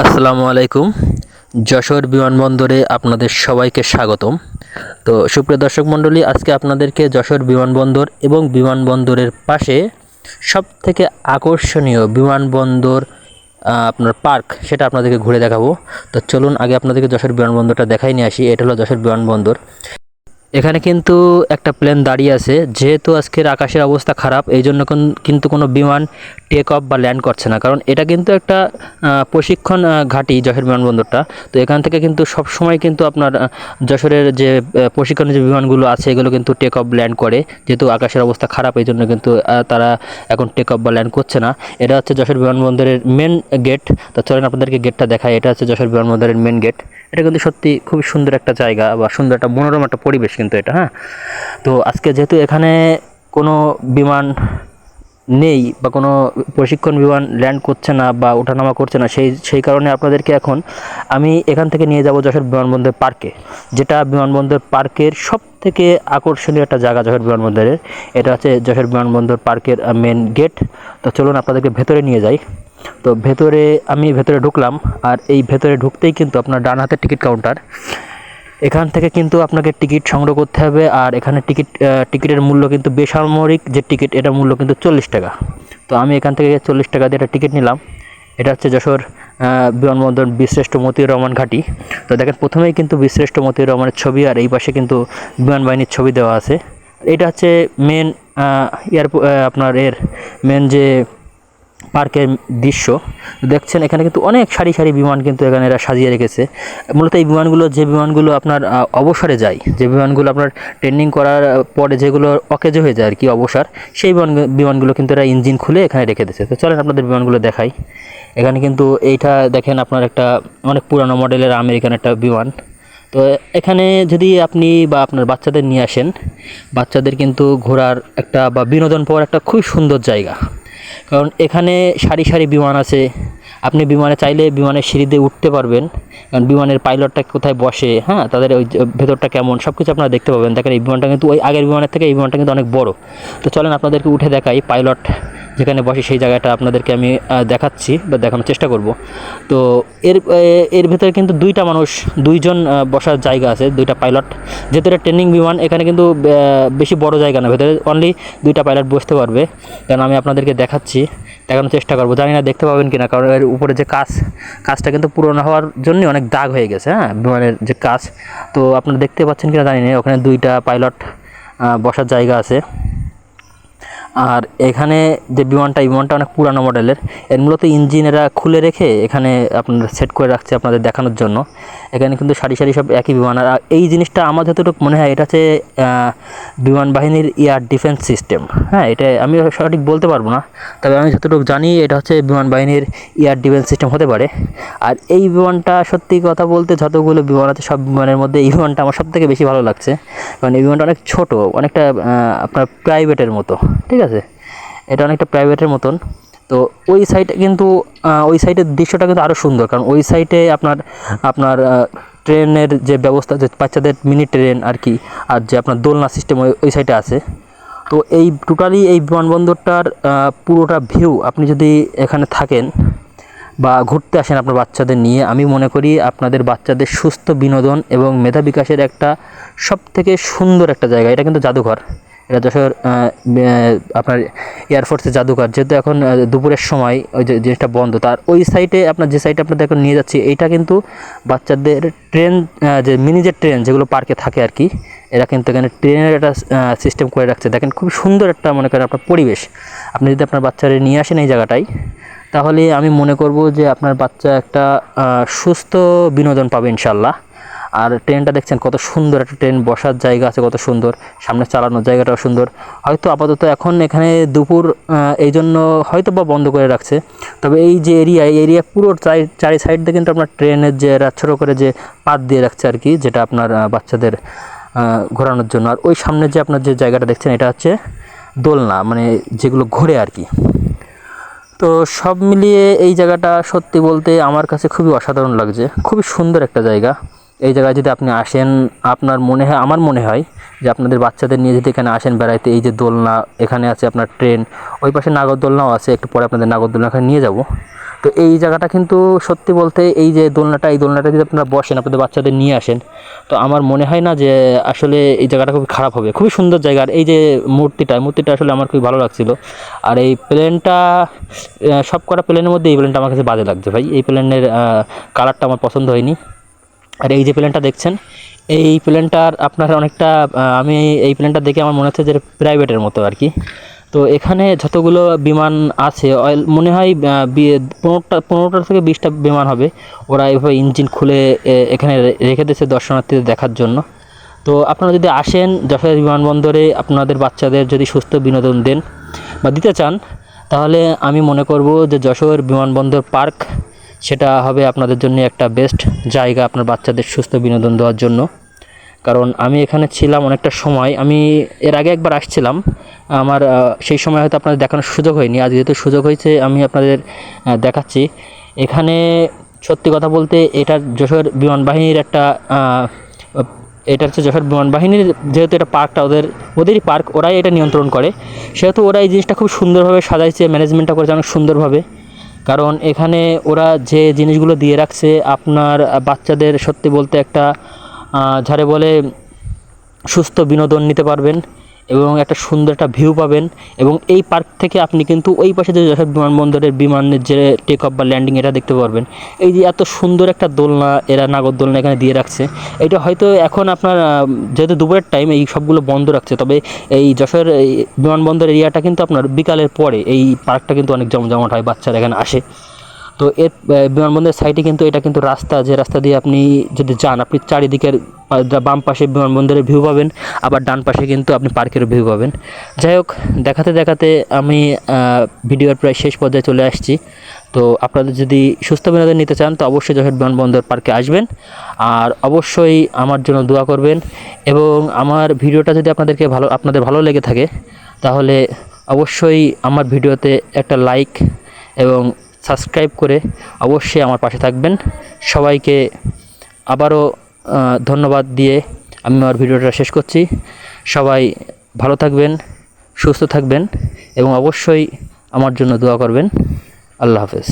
আসসালামু আলাইকুম। যশোর বিমানবন্দরে আপনাদের সবাইকে স্বাগতম। তো সুপ্রিয় দর্শক মণ্ডলী, আজকে আপনাদেরকে যশোর বিমানবন্দর এবং বিমানবন্দরের পাশে সবথেকে আকর্ষণীয় বিমানবন্দর আপনার পার্ক সেটা আপনাদেরকে ঘুরে দেখাবো। তো চলুন আগে আপনাদেরকে যশোর বিমানবন্দরটা দেখাই নিয়ে আসি। এটা হলো যশোর বিমানবন্দর। এখানে কিন্তু একটা প্লেন দাঁড়িয়ে আছে, যেহেতু আজকের আকাশের অবস্থা খারাপ এই জন্য কিন্তু কোনো বিমান টেক অফ বা ল্যান্ড করছে না, কারণ এটা কিন্তু একটা প্রশিক্ষণ ঘাঁটি যশোর বিমানবন্দরটা। তো এখান থেকে কিন্তু সব সময় কিন্তু আপনার যশোরের যে প্রশিক্ষণের যে বিমানগুলো আছে এগুলো কিন্তু টেক অফ ল্যান্ড করে, যেহেতু আকাশের অবস্থা খারাপ এই জন্য কিন্তু তারা এখন টেক অফ বা ল্যান্ড করছে না। এটা হচ্ছে যশোর বিমানবন্দরের মেন গেট। তো চলেন আপনাদেরকে গেটটা দেখায়। এটা হচ্ছে যশোর বিমানবন্দরের মেন গেট। এটা কিন্তু সত্যি খুবই সুন্দর একটা জায়গা বা সুন্দর একটা মনোরম একটা পরিবেশ কিন্তু এটা। হ্যাঁ, তো আজকে যেহেতু এখানে কোনো বিমান নেই বা কোনো প্রশিক্ষণ বিমান ল্যান্ড করছে না বা ওঠানামা করছে না, সেই কারণে আপনাদেরকে এখন আমি এখান থেকে নিয়ে যাব যশোর বিমানবন্দর পার্কে, যেটা বিমানবন্দর পার্কের সব থেকে আকর্ষণীয় একটা জায়গা যশোর বিমানবন্দরের। এটা হচ্ছে যশোর বিমানবন্দর পার্কের মেন গেট। তো চলুন আপনাদেরকে ভেতরে নিয়ে যাই। তো আমি ভেতরে ঢুকলাম, আর এই ভেতরে ঢুকতেই কিন্তু আপনার ডান হাতের টিকিট কাউন্টার। এখান থেকে কিন্তু আপনাকে টিকিট সংগ্রহ করতে হবে, আর এখানে টিকিটের মূল্য কিন্তু বেসামরিক যে টিকিট এটার মূল্য কিন্তু 40 টাকা। তো আমি এখান থেকে 40 টাকা দিয়ে একটা টিকিট নিলাম। এটা হচ্ছে যশোর বিমানবন্দর বীরশ্রেষ্ঠ মতিউর রহমান ঘাঁটি। তো দেখেন প্রথমেই কিন্তু বীরশ্রেষ্ঠ মতিউর রহমানের ছবি, আর এই পাশে কিন্তু বিমান বাহিনীর ছবি দেওয়া আছে। এটা হচ্ছে মেন আপনার মেন যে পার্কের দৃশ্য দেখছেন। এখানে কিন্তু অনেক সারি সারি বিমান কিন্তু এখানে এরা সাজিয়ে রেখেছে। মূলত এই বিমানগুলো যে বিমানগুলো আপনার অবসরে যায়, যে বিমানগুলো আপনার ট্রেনিং করার পরে যেগুলো অকেজো হয়ে যায় আর কি অবসর, সেই বিমানগুলো কিন্তু এরা ইঞ্জিন খুলে এখানে রেখে দিয়েছে। তো চলেন আপনাদের বিমানগুলো দেখাই। এখানে কিন্তু এইটা দেখেন আপনার একটা অনেক পুরানো মডেলের আমেরিকান একটা বিমান। তো এখানে যদি আপনি বা আপনার বাচ্চাদের নিয়ে আসেন, বাচ্চাদের কিন্তু ঘোরার একটা বা বিনোদন পাওয়ার একটা খুব সুন্দর জায়গা, কারণ এখানে সারি সারি বিমান আছে। আপনি বিমানে চাইলে বিমানের সিঁড়িতে উঠতে পারবেন, কারণ বিমানের পাইলটটা কোথায় বসে, হ্যাঁ, তাদের ওই ভেতরটা কেমন সব কিছু আপনারা দেখতে পাবেন। দেখেন এই বিমানটা কিন্তু ওই আগের বিমানের থেকে এই বিমানটা কিন্তু অনেক বড়। তো চলেন আপনাদেরকে উঠে দেখাই পাইলট যেখানে বসে সেই জায়গাটা আপনাদেরকে আমি দেখাচ্ছি বা দেখানোর চেষ্টা করব। তো এর এর ভেতরে কিন্তু দুইজন বসার জায়গা আছে, দুইটা পাইলট। যেহেতু এটা ট্রেনিং বিমান, এখানে কিন্তু বেশি বড় জায়গা না, ভেতরে অনলি দুইটা পাইলট বসতে পারবে। কারণ আমি আপনাদেরকে দেখানোর চেষ্টা করবো, জানি না দেখতে পাবেন কিনা, কারণ এর উপরে যে কাজটা কিন্তু পুরনো হওয়ার জন্য অনেক দাগ হয়ে গেছে। হ্যাঁ, বিমানের যে কাজ, তো আপনারা দেখতে পাচ্ছেন কিনা জানি না, ওখানে দুইটা পাইলট বসার জায়গা আছে। আর এখানে যে বিমানটা অনেক পুরানো মডেলের। এর মূলত ইঞ্জিন এরা খুলে রেখে এখানে আপনার সেট করে রাখছে আপনাদের দেখানোর জন্য। এখানে কিন্তু সারি সারি সব একই বিমান। আর এই জিনিসটা আমার যতটুকু মনে হয় এটা হচ্ছে বিমান বাহিনীর এয়ার ডিফেন্স সিস্টেম। হ্যাঁ, এটা আমি সঠিক বলতে পারবো না, তবে আমি যতটুকু জানি এটা হচ্ছে বিমান বাহিনীর এয়ার ডিফেন্স সিস্টেম হতে পারে। আর এই বিমানটা সত্যি কথা বলতে যতগুলো বিমান আছে সব বিমানের মধ্যে এই বিমানটা আমার সবথেকে বেশি ভালো লাগছে, কারণ এই বিমানটা অনেক ছোট, অনেকটা আপনার প্রাইভেটের মতো। ঠিক আছে, এটা অনেকটা প্রাইভেটের মতন। তো ওই সাইডে কিন্তু ওই সাইডের দৃশ্যটা কিন্তু আরও সুন্দর, কারণ ওই সাইডে আপনার ট্রেনের যে ব্যবস্থা, যে বাচ্চাদের মিনি ট্রেন আর কি, আর যে আপনার দোলনা সিস্টেম ওই সাইডে আছে। তো এই টোটালি এই বিমানবন্দরটার পুরোটা ভিউ আপনি যদি এখানে থাকেন বা ঘুরতে আসেন আপনার বাচ্চাদের নিয়ে, আমি মনে করি আপনাদের বাচ্চাদের সুস্থ বিনোদন এবং মেধা বিকাশের একটা সবথেকে সুন্দর একটা জায়গা। এটা কিন্তু জাদুঘর। এটা যশোর আপনার এয়ারফোর্সের জাদুঘর। যেহেতু এখন দুপুরের সময় ওই যে জিনিসটা বন্ধ, তার ওই সাইডে আপনার যে সাইডে আপনাদের এখন নিয়ে যাচ্ছি এইটা কিন্তু বাচ্চাদের ট্রেন, যে মিনি যে ট্রেন যেগুলো পার্কে থাকে আর কি, এরা কিন্তু এখানে ট্রেনের একটা সিস্টেম করে রাখছে। দেখেন খুব সুন্দর একটা মনে করেন আপনার পরিবেশ। আপনি যদি আপনার বাচ্চারা নিয়ে আসেন এই জায়গাটায়, তাহলে আমি মনে করব যে আপনার বাচ্চা একটা সুস্থ বিনোদন পাবে ইনশাল্লাহ। আর ট্রেনটা দেখছেন কত সুন্দর একটা ট্রেন, বসার জায়গা আছে কত সুন্দর, সামনে চালানোর জায়গাটাও সুন্দর। হয়তো আপাতত এখন এখানে দুপুর, এই জন্য হয়তো বা বন্ধ করে রাখছে। তবে এই যে এরিয়া পুরো চারি সাইড দিয়ে কিন্তু আপনার ট্রেনের যে ছোটো করে যে পাত দিয়ে রাখছে আর কি, যেটা আপনার বাচ্চাদের ঘোরানোর জন্য। আর ওই সামনে যে আপনার যে জায়গাটা দেখছেন এটা হচ্ছে দোলনা, মানে যেগুলো ঘোরে আর কি। তো সব মিলিয়ে এই জায়গাটা সত্যি বলতে আমার কাছে খুবই অসাধারণ লাগছে, খুবই সুন্দর একটা জায়গা। এই জায়গায় যদি আপনি আসেন, আমার মনে হয় যে আপনাদের বাচ্চাদের নিয়ে যদি এখানে আসেন বেড়াইতে, এই যে দোলনা এখানে আছে, আপনার ট্রেন, ওই পাশে নাগরদোলনাও আছে, একটু পরে আপনাদের নাগরদোলনা এখানে নিয়ে যাব। তো এই জায়গাটা কিন্তু সত্যি বলতে এই যে দোলনাটা, এই দোলনাটা যদি আপনারা বসেন, আপনাদের বাচ্চাদের নিয়ে আসেন, তো আমার মনে হয় না যে আসলে এই জায়গাটা খুবই খারাপ হবে। খুবই সুন্দর জায়গা। আর এই যে মূর্তিটা আসলে আমার খুবই ভালো লাগছিল। আর এই প্লেনটা, সব কটা প্লেনের মধ্যে এই প্লেনটা আমার কাছে বাজে লাগছে ভাই। এই প্লেনের কালারটা আমার পছন্দ হয়নি। আর এই যে প্লেনটা দেখছেন, এই প্লেনটার আপনার অনেকটা, আমি এই প্লেনটা দেখে আমার মনে হচ্ছে যে প্রাইভেটের মতো আর কি। তো এখানে যতগুলো বিমান আছে মনে হয় 15টা থেকে 20টা বিমান হবে। ওরা এভাবে ইঞ্জিন খুলে এখানে রেখে দিয়েছে দর্শনার্থীদের দেখার জন্য। তো আপনারা যদি আসেন যশোর বিমানবন্দরে, আপনাদের বাচ্চাদের যদি সুস্থ বিনোদন দেন বা দিতে চান, তাহলে আমি মনে করব যে যশোর বিমানবন্দর পার্ক সেটা হবে আপনাদের জন্য একটা বেস্ট জায়গা আপনার বাচ্চাদের সুস্থ বিনোদন দেওয়ার জন্য। কারণ আমি এখানে ছিলাম অনেকটা সময়, আমি এর আগে একবার আসছিলাম, আমার সেই সময় হয়তো আপনাদের দেখানোর সুযোগ হয়নি। আজ যেহেতু সুযোগ হয়েছে আমি আপনাদের দেখাচ্ছি। এখানে সত্যি কথা বলতে এটা যশোর বিমান বাহিনীর একটা, এটা হচ্ছে যশোর বিমান বাহিনীর, যেহেতু এটা পার্কটা ওদেরই পার্ক, ওরাই এটা নিয়ন্ত্রণ করে, সেহেতু ওরা এই জিনিসটা খুব সুন্দরভাবে সাজাইছে, ম্যানেজমেন্টটা করেছে অনেক সুন্দরভাবে। কারণ এখানে ওরা যে জিনিসগুলো দিয়ে রাখছে আপনার বাচ্চাদের সত্যি বলতে একটা যারে বলে সুস্থ বিনোদন নিতে পারবেন এবং একটা সুন্দর একটা ভিউ পাবেন। এবং এই পার্ক থেকে আপনি কিন্তু ওই পাশে যে যশোর বিমানবন্দরের বিমানের যে টেক অফ বা ল্যান্ডিং এটা দেখতে পারবেন। এই যে এত সুন্দর একটা দোলনা, এরা নাগরদোলনা এখানে দিয়ে রাখছে, এটা হয়তো এখন আপনার যেহেতু দুপুরের টাইম এই সবগুলো বন্ধ রাখছে, তবে এই যশোর বিমানবন্দর এরিয়াটা কিন্তু আপনার বিকালের পরে এই পার্কটা কিন্তু অনেক জমজমাট হয়, বাচ্চারা এখানে আসে। তো এর বিমানবন্দরের সাইডে কিন্তু এটা কিন্তু রাস্তা, যে রাস্তা দিয়ে আপনি যদি যান, আপনি চারিদিকের বাম পাশে বিমানবন্দরের ভিউ পাবেন, আবার ডান পাশে কিন্তু আপনি পার্কের ভিউ পাবেন। যাই হোক, দেখাতে দেখাতে আমি ভিডিওর প্রায় শেষ পর্যায়ে চলে আসছি। তো আপনাদের যদি সুস্থ বিনোদন নিতে চান তো অবশ্যই যশোর বিমানবন্দর পার্কে আসবেন, আর অবশ্যই আমার জন্য দোয়া করবেন। এবং আমার ভিডিওটা যদি আপনাদের ভালো লেগে থাকে, তাহলে অবশ্যই আমার ভিডিওতে একটা লাইক এবং সাবস্ক্রাইব করে অবশ্যই আমার পাশে থাকবেন। সবাইকে আবারও ধন্যবাদ দিয়ে আমি আমার ভিডিওটা শেষ করছি। সবাই ভালো থাকবেন, সুস্থ থাকবেন এবং অবশ্যই আমার জন্য দোয়া করবেন। আল্লাহ হাফেজ।